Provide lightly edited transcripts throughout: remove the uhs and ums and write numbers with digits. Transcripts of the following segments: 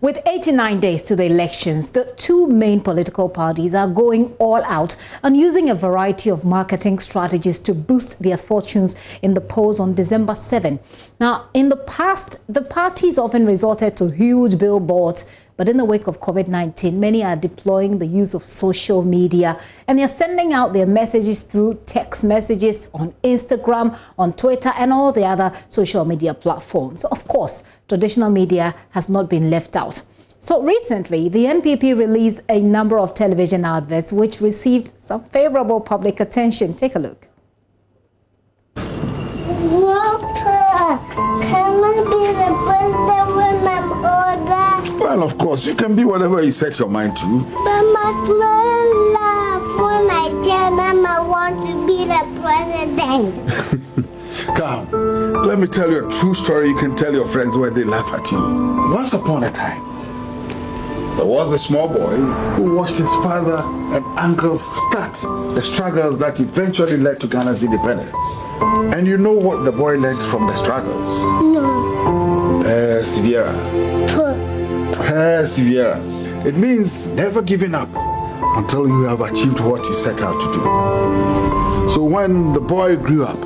With 89 days to the elections, the two main political parties are going all out and using a variety of marketing strategies to boost their fortunes in the polls on December 7. Now, in the past, the parties often resorted to huge billboards, but in the wake of COVID-19, many are deploying the use of social media and they're sending out their messages through text messages on Instagram, on Twitter, and all the other social media platforms. Of course, traditional media has not been left out. So recently, the NPP released a number of television adverts which received some favorable public attention. Take a look. Can I be the president when I'm older? Well, of course, you can be whatever you set your mind to. But my friend laughs when I tell them I want to be the president. Come, let me tell you a true story you can tell your friends when they laugh at you. Once upon a time, there was a small boy who watched his father and uncle start the struggles that eventually led to Ghana's independence. And you know what the boy learned from the struggles? No. Perseverance. It means never giving up until you have achieved what you set out to do. So when the boy grew up,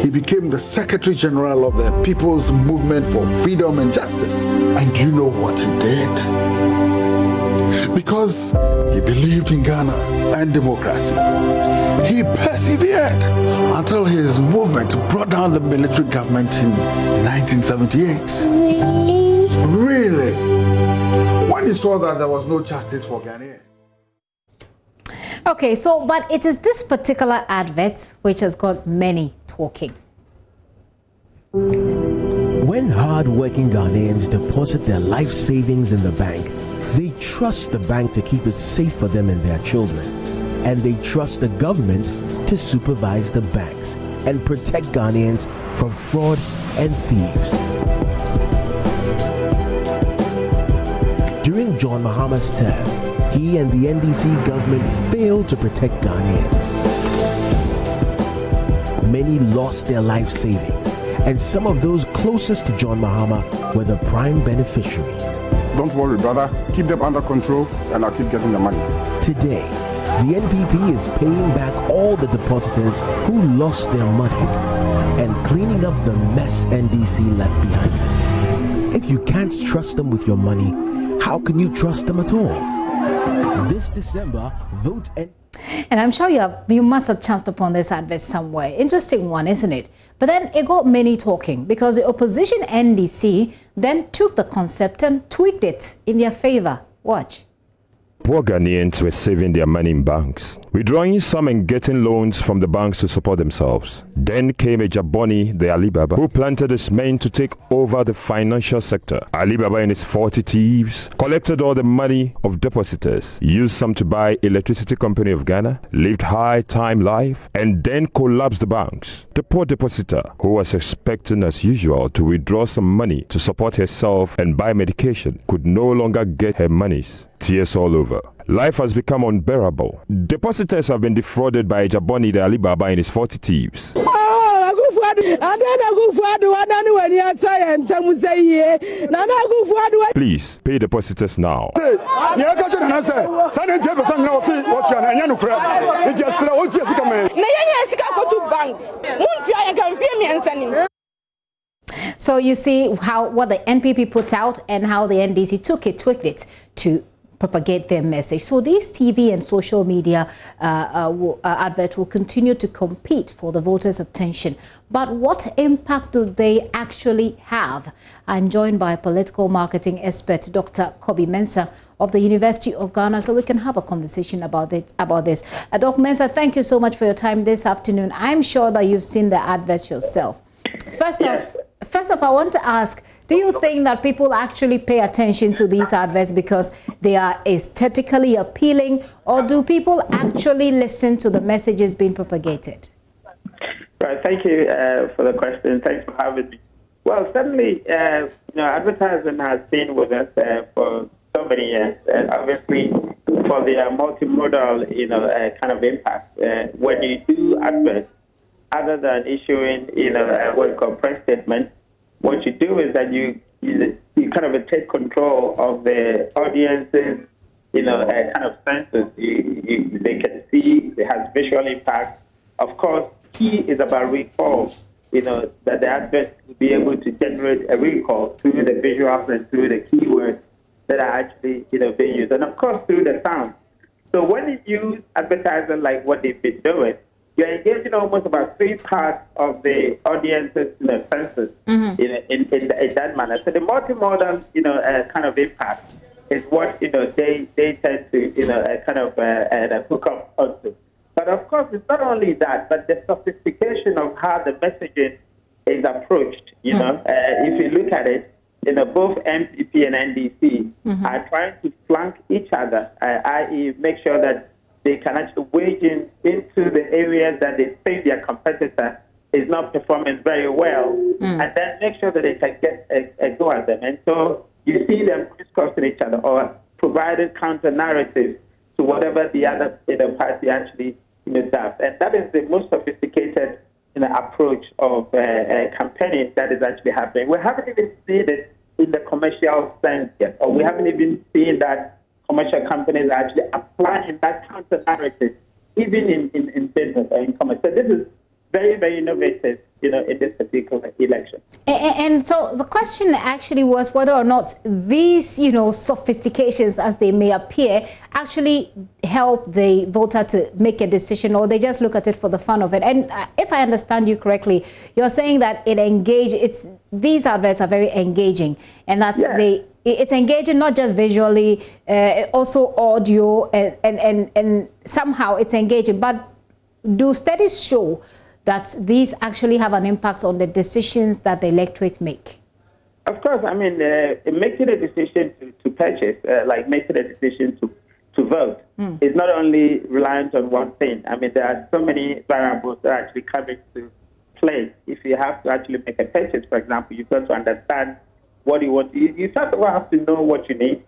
he became the Secretary General of the People's Movement for Freedom and Justice. And do you know what he did? Because he believed in Ghana and democracy, he persevered until his movement brought down the military government in 1978. Really? When he saw that there was no justice for Ghanaians. Okay, so, but it is this particular advert which has got many talking. When hard-working Ghanaians deposit their life savings in the bank, they trust the bank to keep it safe for them and their children. And they trust the government to supervise the banks and protect Ghanaians from fraud and thieves. During John Mahama's term, he and the NDC government failed to protect Ghanaians. Many lost their life savings, and some of those closest to John Mahama were the prime beneficiaries. Don't worry, brother. Keep them under control, and I'll keep getting the money. Today, the NPP is paying back all the depositors who lost their money and cleaning up the mess NDC left behind them. If you can't trust them with your money, how can you trust them at all? This December, vote and I'm sure you must have chanced upon this advert somewhere. Interesting one, isn't it? But then it got many talking because the opposition NDC then took the concept and tweaked it in their favor. Watch. Poor Ghanaians were saving their money in banks, withdrawing some and getting loans from the banks to support themselves. Then came a Jaboni, the Alibaba, who planted his men to take over the financial sector. Alibaba and his 40 thieves collected all the money of depositors, used some to buy Electricity Company of Ghana, lived high time life, and then collapsed the banks. The poor depositor, who was expecting as usual to withdraw some money to support herself and buy medication, could no longer get her monies. Tears all over. Life has become unbearable. Depositors have been defrauded by Jaboni, the Alibaba, and his 40 thieves. Please pay depositors now. So you see what the NPP put out and how the NDC tweaked it to propagate their message. So these TV and social media adverts will continue to compete for the voters' attention. But what impact do they actually have? I'm joined by political marketing expert Dr. Kobi Mensah of the University of Ghana, so we can have a conversation about this. Dr. Mensah, thank you so much for your time this afternoon. I'm sure that you've seen the adverts yourself. First off, I want to ask, do you think that people actually pay attention to these adverts because they are aesthetically appealing, or do people actually listen to the messages being propagated? Right, thank you for the question. Thanks for having me. Well, certainly, advertising has been with us for so many years, and obviously for their multimodal, kind of impact. When you do adverts, other than issuing, what you call press statements, what you do is that you kind of take control of the audience's, kind of senses. They can see, it has visual impact. Of course, key is about recall, that the advert will be able to generate a recall through the visuals and through the keywords that are actually, being used. And of course, through the sound. So when you use advertising like what they've been doing, you're engaging almost about 3 parts of the audience's senses in that manner. So the multimodal, kind of impact is what, they tend to, kind of hook up onto. But of course, it's not only that, but the sophistication of how the messaging is approached. If you look at it, both MPP and NDC are trying to flank each other, i.e., make sure that they can actually wage into the areas that they think their competitor is not performing very well, and then make sure that they can get a go at them. And so you see them discussing each other or providing counter narratives to whatever the other party actually does. And that is the most sophisticated approach of campaigning that is actually happening. We haven't even seen it in the commercial sense yet, or we haven't even seen that commercial companies are actually applying that counter narrative, even in business or in commerce. So this is very, very innovative, in this particular election. And so the question actually was whether or not these, sophistications, as they may appear, actually help the voter to make a decision, or they just look at it for the fun of it. And if I understand you correctly, you're saying that these adverts are very engaging, and that it's engaging not just visually, also audio, and somehow it's engaging. But do studies show that these actually have an impact on the decisions that the electorate make? Of course, making a decision to purchase, like making a decision to vote, is not only reliant on one thing. There are so many variables that are actually coming to play. If you have to actually make a purchase, for example, you've got to understand what you want. You first of all have to know what you need.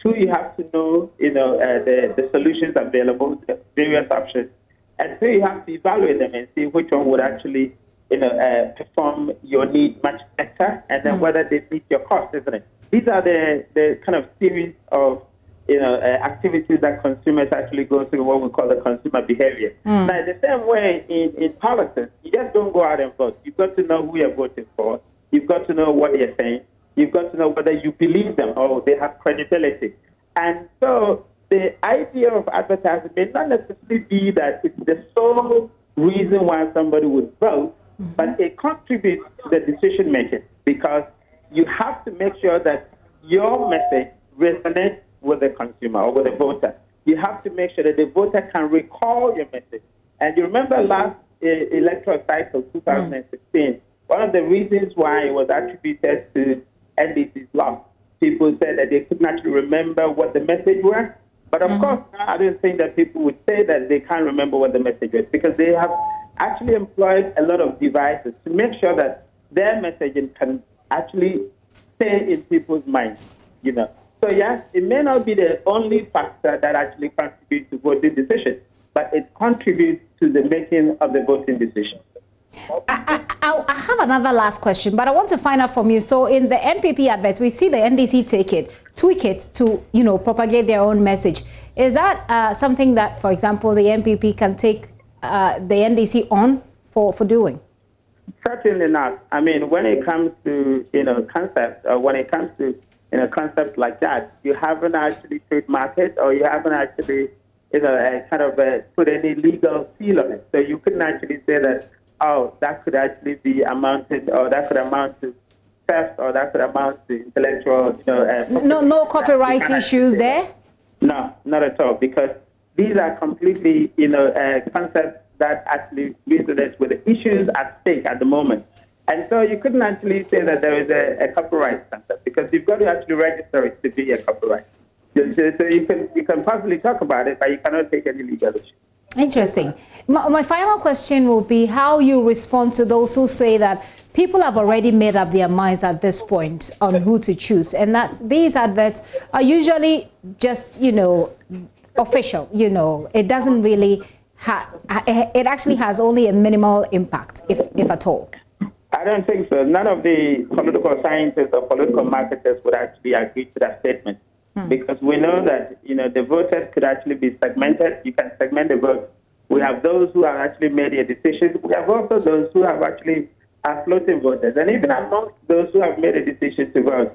2, you have to know, the solutions available, the various options. And 3, you have to evaluate them and see which one would actually, perform your need much better, and then whether they meet your cost, isn't it? These are the kind of series of, activities that consumers actually go through, what we call the consumer behavior. Now, the same way in politics, you just don't go out and vote. You've got to know who you're voting for. You've got to know what they're saying. You've got to know whether you believe them or they have credibility. And so the idea of advertising may not necessarily be that it's the sole reason why somebody would vote, but it contributes to the decision making, because you have to make sure that your message resonates with the consumer or with the voter. You have to make sure that the voter can recall your message. And you remember last electoral cycle, 2016, one of the reasons why it was attributed to NDC's loss, people said that they couldn't actually remember what the message was. But of course, I don't think that people would say that they can't remember what the message was, because they have actually employed a lot of devices to make sure that their messaging can actually stay in people's minds, So yes, it may not be the only factor that actually contributes to voting decisions, but it contributes to the making of the voting decision. I have another last question, but I want to find out from you. So in the NPP adverts, we see the NDC tweak it to, propagate their own message. Is that something that, for example, the NPP can take the NDC on for doing? Certainly not. When it comes to, concepts, or when it comes to, concepts like that, you haven't actually trademarked it, or you haven't actually, put any legal seal on it. So you couldn't actually say that, that could actually be amounted, or that could amount to theft, or that could amount to intellectual, no copyright issues there? No, not at all, because these are completely, concepts that actually resonate with the issues at stake at the moment. And so you couldn't actually say that there is a copyright concept, because you've got to actually register it to be a copyright. So you can possibly talk about it, but you cannot take any legal issue. Interesting. My final question will be how you respond to those who say that people have already made up their minds at this point on who to choose, and that these adverts are usually just, official. It doesn't really it actually has only a minimal impact, if at all. don't think so. None of the political scientists or political marketers would actually agree to that statement, because we know that the voters could actually be segmented. You can segment the vote. We have those who have actually made a decision. We have also those who have actually are floating voters, and even amongst those who have made a decision to vote,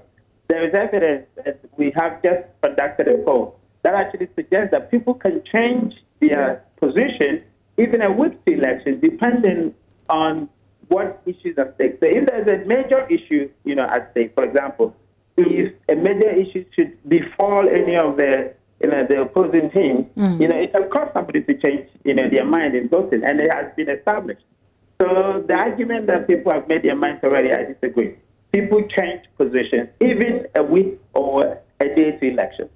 there is evidence that we have just conducted a poll that actually suggests that people can change their position even a week to election, depending on what issues are at stake. So if there's a major issue, at stake, for example, if a major issue should befall any of the opposing team, it can cause somebody to change, their mind in voting, and it has been established. So the argument that people have made their minds already, I disagree. People change positions, even a week or a day to election.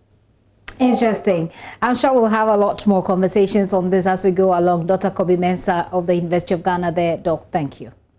Interesting. I'm sure we'll have a lot more conversations on this as we go along. Dr. Kobe Mensah of the University of Ghana there. Doc, thank you.